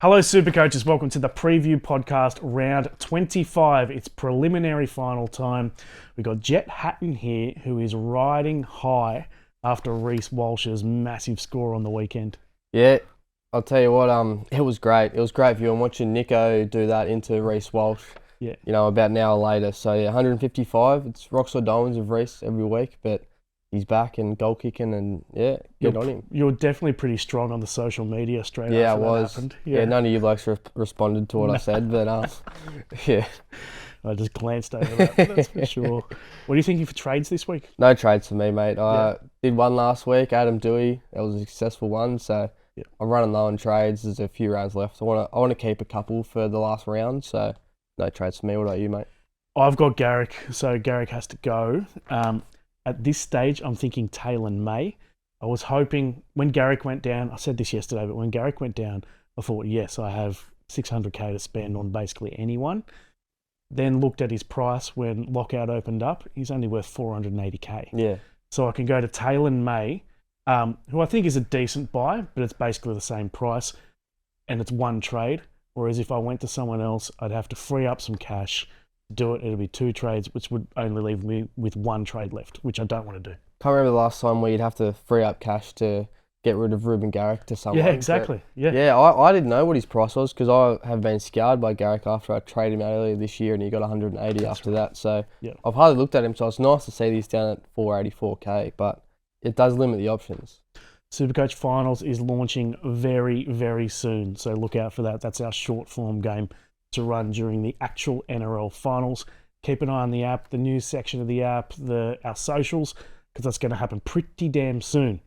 Hello, Supercoaches. Welcome to the preview podcast, round 25. It's preliminary final time. We've got Jett Hatton here, who is riding high after Reece Walsh's massive score on the weekend. Yeah, I'll tell you what, it was great. It was great viewing watching Nico do that into Reece Walsh. Yeah. You know, about an hour later. So yeah, 155. It's rocks or diamonds of Reece every week, but he's back and goal kicking, and yeah, good on him. You're definitely pretty strong on the social media straight Yeah, I after that was. happened. Yeah, none of you blokes responded to what I said, but yeah, I just glanced over that, that's for sure. What are you thinking for trades this week? no trades for me, mate. I did one last week, Adam Dewey. That was a successful one, so I'm running low on trades. There's a few rounds left. I want to keep a couple for the last round, so no trades for me. What about you, mate? I've got Garrick, so Garrick has to go. At this stage, I'm thinking Taylor May. I was hoping when Garrick went down, I said this yesterday, but when Garrick went down, I thought, yes, I have 600k to spend on basically anyone. Then looked at his price when lockout opened up. He's only worth 480k. Yeah. So I can go to Taylor May, who I think is a decent buy, but it's basically the same price, and it's one trade. Whereas if I went to someone else, I'd have to free up some cash. Do it, it'll be two trades, which would only leave me with one trade left, which I don't want to do. Can't remember the last time where you'd have to free up cash to get rid of Reubeun Garrick to someone. Yeah, exactly. Yeah, I didn't know what his price was because I have been scoured by Garrick after I traded him out earlier this year, and he got 180 after that. So I've hardly looked at him, so it's nice to see these down at 484k, but it does limit the options. Supercoach Finals is launching very, very soon, so look out for that. That's our short form game to run during the actual NRL Finals. Keep an eye on the app, the news section of the app, our socials, because that's going to happen pretty damn soon.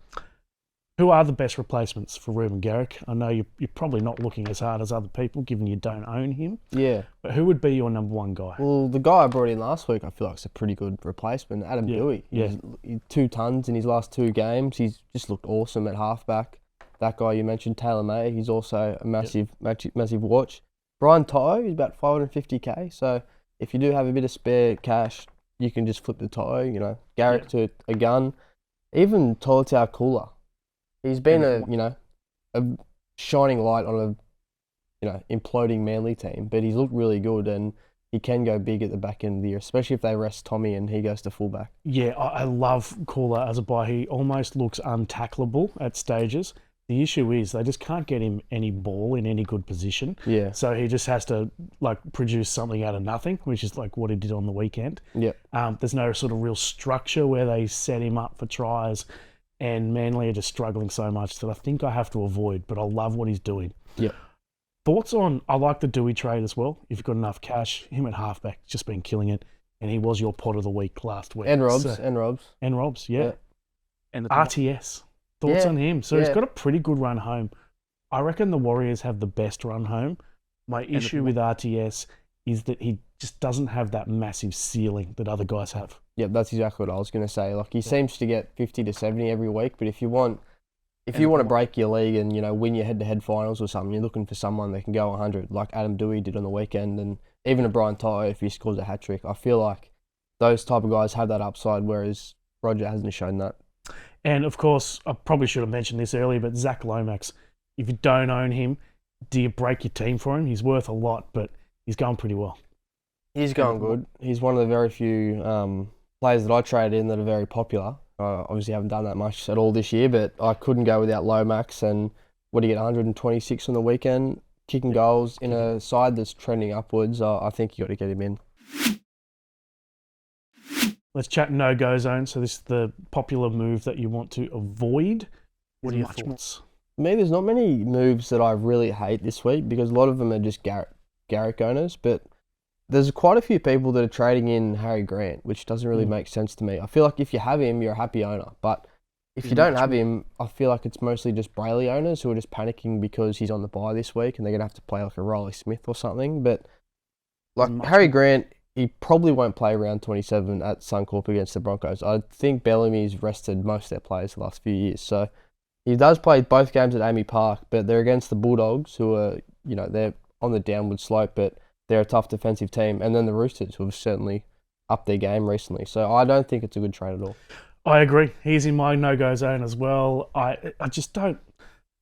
Who are the best replacements for Reubeun Garrick? I know you're probably not looking as hard as other people, given you don't own him. Yeah. But who would be your number one guy? Well, the guy I brought in last week, I feel like it's a pretty good replacement. Adam Dewey. Yeah. He's 2 tons in his last 2 games. He's just looked awesome at halfback. That guy you mentioned, Taylor May, he's also a massive watch. Brian To'o is about 550k. So if you do have a bit of spare cash, you can just flip the To'o. You know, Garrick to a gun. Even Tolutau Cooler. He's been a shining light on a imploding Manly team, but he's looked really good and he can go big at the back end of the year, especially if they rest Tommy and he goes to fullback. Yeah, I love Cooler as a buy. He almost looks untackleable at stages. The issue is they just can't get him any ball in any good position. Yeah. So he just has to produce something out of nothing, which is like what he did on the weekend. Yeah. There's no sort of real structure where they set him up for tries, and Manly are just struggling so much that I think I have to avoid, but I love what he's doing. Yeah. Thoughts on, I like the Dewey trade as well. If you've got enough cash, him at halfback, just been killing it. And he was your pot of the week last week. And Robs, yeah. And the RTS. Thoughts on him? So he's got a pretty good run home. I reckon the Warriors have the best run home. My issue with RTS is that he just doesn't have that massive ceiling that other guys have. Yeah, that's exactly what I was going to say. Like he seems to get 50 to 70 every week, but if you want to break your league and win your head-to-head finals or something, you're looking for someone that can go 100, like Adam Dewey did on the weekend, and even a Brian To'o if he scores a hat trick. I feel like those type of guys have that upside, whereas Roger hasn't shown that. And of course, I probably should have mentioned this earlier, but Zach Lomax, if you don't own him, do you break your team for him? He's worth a lot, but he's going pretty well. He's going good. He's one of the very few players that I traded in that are very popular. Obviously haven't done that much at all this year, but I couldn't go without Lomax. And what do you get, 126 on the weekend, kicking goals in a side that's trending upwards. I think you got to get him in. Let's chat no-go zone. So this is the popular move that you want to avoid. What are your thoughts? Me, there's not many moves that I really hate this week because a lot of them are just Garrick owners, but there's quite a few people that are trading in Harry Grant, which doesn't really make sense to me. I feel like if you have him, you're a happy owner, but if you don't have him, I feel like it's mostly just Brayley owners who are just panicking because he's on the bye this week and they're going to have to play like a Riley Smith or something. But like Harry Grant, he probably won't play round 27 at Suncorp against the Broncos. I think Bellamy's rested most of their players the last few years. So he does play both games at Amy Park, but they're against the Bulldogs who are, they're on the downward slope, but they're a tough defensive team. And then the Roosters who have certainly upped their game recently. So I don't think it's a good trade at all. I agree. He's in my no-go zone as well. I just don't...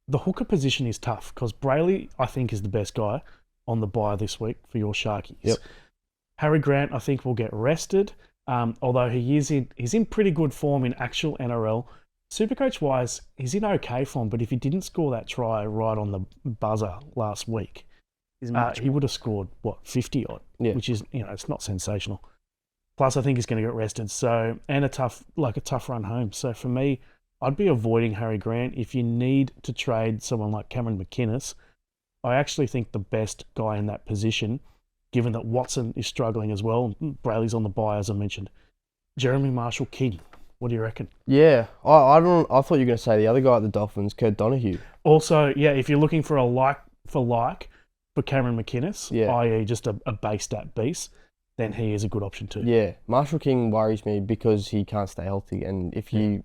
the hooker position is tough because Brayley, I think, is the best guy on the bye this week for your Sharkies. Yep. Harry Grant, I think, will get rested, although he's in pretty good form in actual NRL. Supercoach-wise, he's in okay form, but if he didn't score that try right on the buzzer last week, he would have scored, 50-odd, which is, it's not sensational. Plus, I think he's going to get rested, and a tough run home. So for me, I'd be avoiding Harry Grant. If you need to trade someone like Cameron McInnes, I actually think the best guy in that position, given that Watson is struggling as well, and Brayley's on the bye, as I mentioned, Jeremy Marshall-King. What do you reckon? Yeah, I thought you were going to say the other guy at the Dolphins, Kurt Donahue. Also, if you're looking for a like for Cameron McInnes, Yeah. i.e. just a base stat beast, then he is a good option too. Yeah, Marshall King worries me because he can't stay healthy, and if you're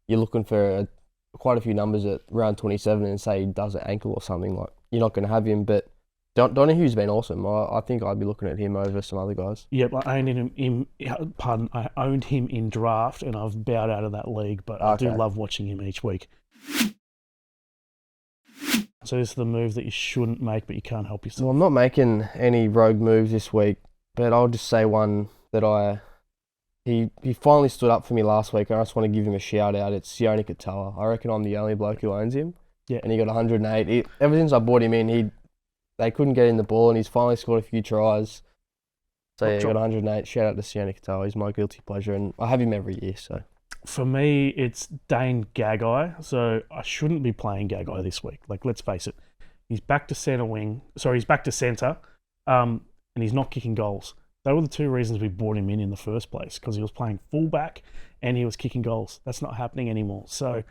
looking for quite a few numbers at round 27 and say he does an ankle or something, like you're not going to have him. But Donahue's been awesome. I think I'd be looking at him over some other guys. Yep, I owned him in draft, and I've bowed out of that league, but I do love watching him each week. So this is the move that you shouldn't make, but you can't help yourself. Well, I'm not making any rogue moves this week, but I'll just say one that he finally stood up for me last week, and I just want to give him a shout out. It's Sione Katoa. I reckon I'm the only bloke who owns him. Yeah. And he got 108. Ever since I bought him in, they couldn't get in the ball, and he's finally scored a few tries. So he got 108. Shout out to Sione Katoa. He's my guilty pleasure, and I have him every year. So for me, it's Dane Gagai. So I shouldn't be playing Gagai this week. Like, let's face it, he's back to he's back to centre, and he's not kicking goals. They were the two reasons we brought him in the first place, because he was playing fullback and he was kicking goals. That's not happening anymore. So,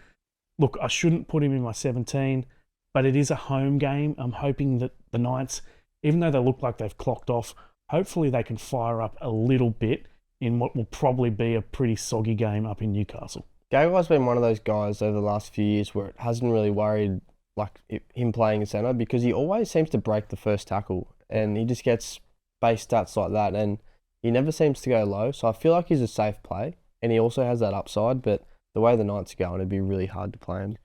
look, I shouldn't put him in my 17, but it is a home game. I'm hoping that the Knights, even though they look like they've clocked off, hopefully they can fire up a little bit in what will probably be a pretty soggy game up in Newcastle. Gagai's been one of those guys over the last few years where it hasn't really worried him playing in centre, because he always seems to break the first tackle, and he just gets base stats like that, and he never seems to go low. So I feel like he's a safe play, and he also has that upside, but the way the Knights are going, it'd be really hard to play him.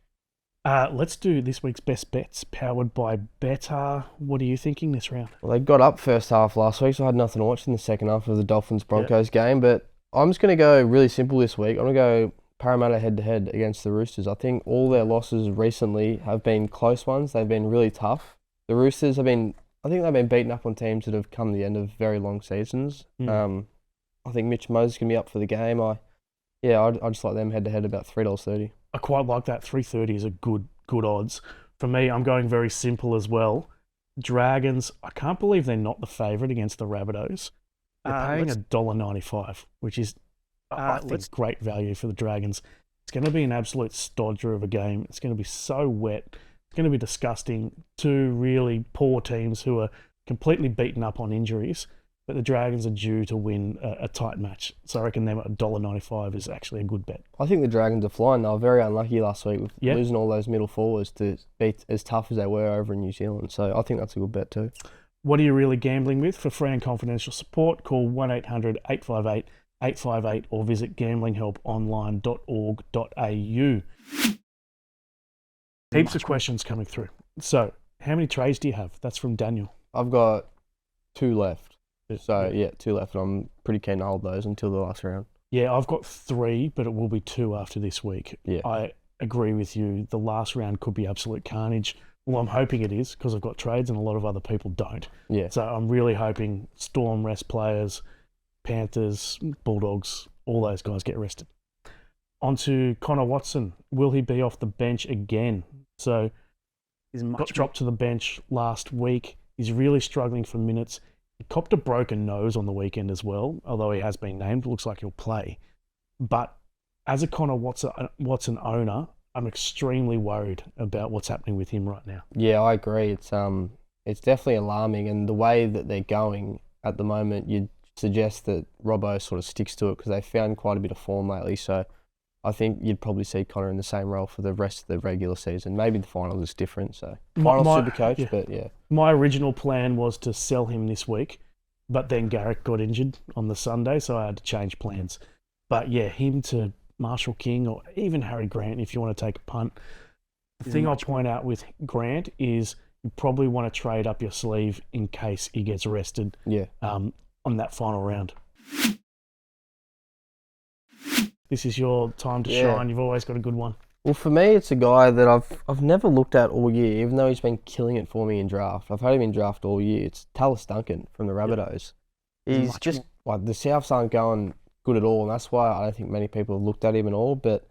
Let's do this week's best bets, powered by Better. What are you thinking this round? Well, they got up first half last week, so I had nothing to watch in the second half of the Dolphins-Broncos game, but I'm just going to go really simple this week. I'm going to go Parramatta head-to-head against the Roosters. I think all their losses recently have been close ones. They've been really tough. The Roosters they've been beaten up on teams that have come the end of very long seasons. I think Mitch Moses is going to be up for the game. I just like them head-to-head about $3.30. I quite like that. 3.30 is a good odds. For me, I'm going very simple as well. Dragons, I can't believe they're not the favourite against the Rabbitohs. They're paying $1.95, which is, I think, great value for the Dragons. It's going to be an absolute stodger of a game. It's going to be so wet. It's going to be disgusting. Two really poor teams who are completely beaten up on injuries, but the Dragons are due to win a tight match. So I reckon them at $1.95 is actually a good bet. I think the Dragons are flying. They were very unlucky last week with losing all those middle forwards to be as tough as they were over in New Zealand. So I think that's a good bet too. What are you really gambling with? For free and confidential support, call 1-800-858-858 or visit gamblinghelponline.org.au. Heaps of questions coming through. So, how many trades do you have? That's from Daniel. I've got 2 left. So, 2 left, and I'm pretty keen to hold those until the last round. Yeah, I've got 3, but it will be 2 after this week. Yeah. I agree with you. The last round could be absolute carnage. Well, I'm hoping it is, because I've got trades and a lot of other people don't. Yeah. So I'm really hoping Storm rest players, Panthers, Bulldogs, all those guys get rested. On to Connor Watson. Will he be off the bench again? So he's got dropped to the bench last week. He's really struggling for minutes. He copped a broken nose on the weekend as well, although he has been named. It looks like he'll play. But as a Connor Watson owner, I'm extremely worried about what's happening with him right now. Yeah, I agree. It's definitely alarming, and the way that they're going at the moment, you'd suggest that Robbo sort of sticks to it because they've found quite a bit of form lately. So I think you'd probably see Connor in the same role for the rest of the regular season. Maybe the finals is different. So finals SuperCoach, but yeah. My original plan was to sell him this week, but then Garrick got injured on the Sunday, so I had to change plans. But yeah, him to Marshall King or even Harry Grant, if you want to take a punt, The thing I'll point out with Grant is you probably want to trade up your sleeve in case he gets arrested on that final round. This is your time to shine. You've always got a good one. Well, for me, it's a guy that I've never looked at all year, even though he's been killing it for me in draft. I've had him in draft all year. It's Tallis Duncan from the Rabbitohs. He's just like the Souths aren't going good at all, and that's why I don't think many people have looked at him at all. But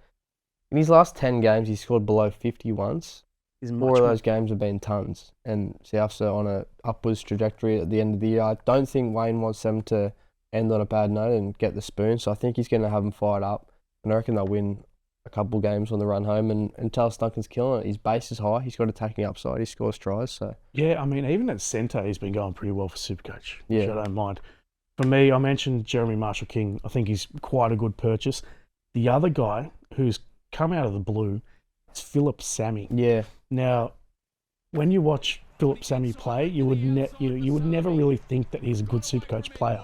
in his last 10 games, he's scored below 50 once. 4 of those games have been tons, and Souths are on a upwards trajectory at the end of the year. I don't think Wayne wants them to end on a bad note and get the spoon, so I think he's going to have them fired up, and I reckon they'll win a couple games on the run home, and Tallis Duncan's killing it. His base is high. He's got attacking upside. He scores tries. So yeah, I mean, even at centre, he's been going pretty well for Supercoach, which I don't mind. For me, I mentioned Jeremy Marshall-King. I think he's quite a good purchase. The other guy who's come out of the blue is Philip Sammy. Yeah. Now, when you watch Philip Sammy play, you would never really think that he's a good Supercoach player.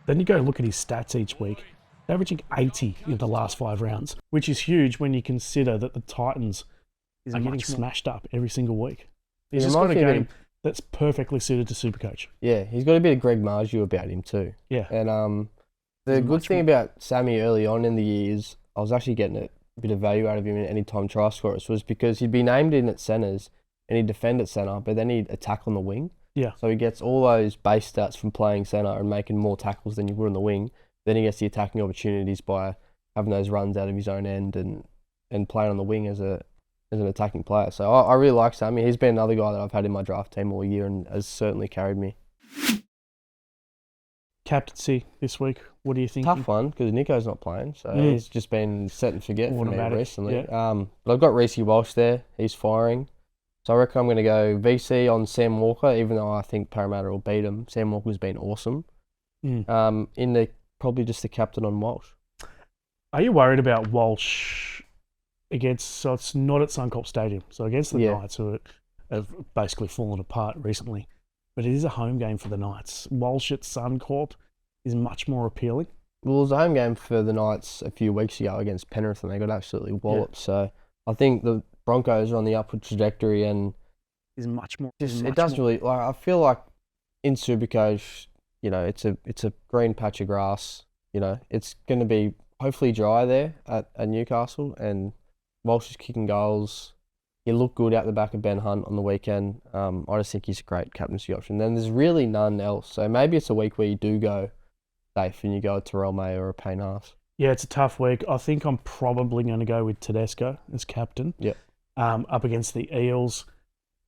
Then you go look at his stats each week. Averaging 80 in the last 5 rounds, which is huge when you consider that the Titans are getting smashed up every single week. He's just got a game that's perfectly suited to Supercoach. Yeah, he's got a bit of Greg Marju about him too. Yeah. And the good thing about Sammy early on in the year is I was actually getting a bit of value out of him in anytime try scorers was because he'd be named in at centres and he'd defend at centre, but then he'd attack on the wing. Yeah. So he gets all those base stats from playing centre and making more tackles than you would on the wing. Then he gets the attacking opportunities by having those runs out of his own end and playing on the wing as an attacking player. So I really like Sammy. He's been another guy that I've had in my draft team all year and has certainly carried me. Captaincy this week, what do you think? Tough one because Nico's not playing, so he's just been set and forget for me recently. Yeah. But I've got Reece Walsh there. He's firing. So I reckon I'm going to go VC on Sam Walker, even though I think Parramatta will beat him. Sam Walker's been awesome. Probably just the captain on Walsh. Are you worried about Walsh so it's not at Suncorp Stadium, so against the Knights, who have basically fallen apart recently, but it is a home game for the Knights. Walsh at Suncorp is much more appealing. Well, it was a home game for the Knights a few weeks ago against Penrith, and they got absolutely walloped. So I think the Broncos are on the upward trajectory, and is much more. I feel like in Supercoach, you know, it's a green patch of grass. You know, it's going to be hopefully dry there at Newcastle, and Walsh is kicking goals. He looked good out the back of Ben Hunt on the weekend. I just think he's a great captaincy option. Then there's really none else. So maybe it's a week where you do go safe and you go a Terrell May or a Payne Haas. Yeah, it's a tough week. I think I'm probably going to go with Tedesco as captain. Yeah. Up against the Eels.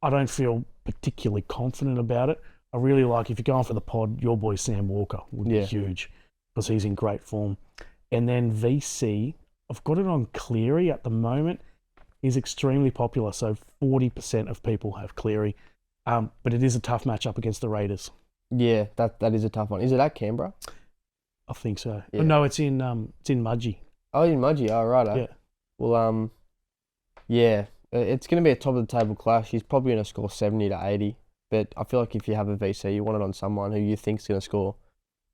I don't feel particularly confident about it. I really like, if you're going for the pod, your boy Sam Walker would be huge because he's in great form. And then VC, I've got it on Cleary at the moment. He's extremely popular, so 40% of people have Cleary. But it is a tough matchup against the Raiders. Yeah, that is a tough one. Is it at Canberra? I think so. Yeah. Oh, no, it's in Mudgee. Oh, in Mudgee. Oh, right. Yeah. Well, it's going to be a top of the table clash. He's probably going to score 70 to 80. But I feel like if you have a VC, you want it on someone who you think's going to score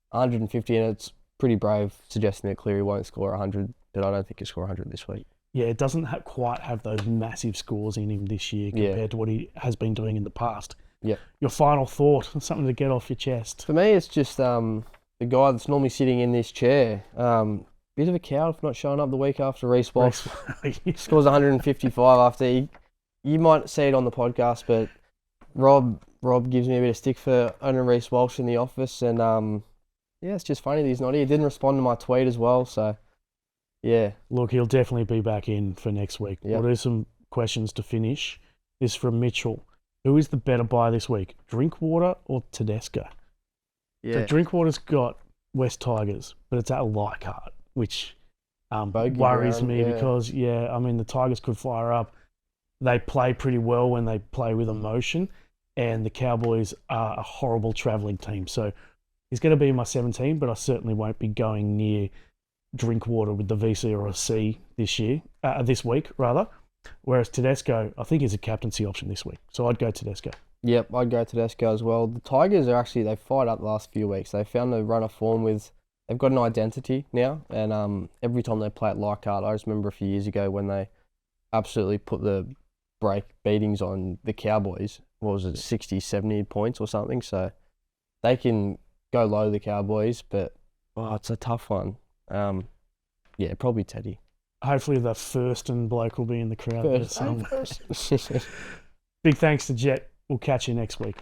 150, and it's pretty brave suggesting that Cleary won't score 100, but I don't think he'll score 100 this week. Yeah, it doesn't quite have those massive scores in him this year compared to what he has been doing in the past. Yeah. Your final thought, something to get off your chest. For me, it's just the guy that's normally sitting in this chair. Bit of a coward for not showing up the week after Reece Walsh scores 155 after you might see it on the podcast, but Rob gives me a bit of stick for owning Reece Walsh in the office, and it's just funny that he's not here. He didn't respond to my tweet as well, so yeah. Look, he'll definitely be back in for next week. Yep. We'll do some questions to finish. This from Mitchell. Who is the better buy this week, Drinkwater or Tedesco? Yeah. So Drinkwater's got West Tigers, but it's at Leichhardt, which worries ground, me because, the Tigers could fire up. They play pretty well when they play with emotion, and the Cowboys are a horrible travelling team. So he's going to be in my 17, but I certainly won't be going near Drinkwater with the VC or a C this week. Whereas Tedesco, I think, is a captaincy option this week. So I'd go Tedesco. Yep, I'd go Tedesco as well. The Tigers are actually, they've fired up the last few weeks. They found a run of form they've got an identity now, and every time they play at Leichhardt, I just remember a few years ago when they absolutely put the break beatings on the Cowboys. What was it, 60, 70 points or something? So they can go low, the Cowboys, but it's a tough one. Yeah, probably Teddy. Hopefully the Thurston bloke will be in the crowd. First. Big thanks to Jett. We'll catch you next week.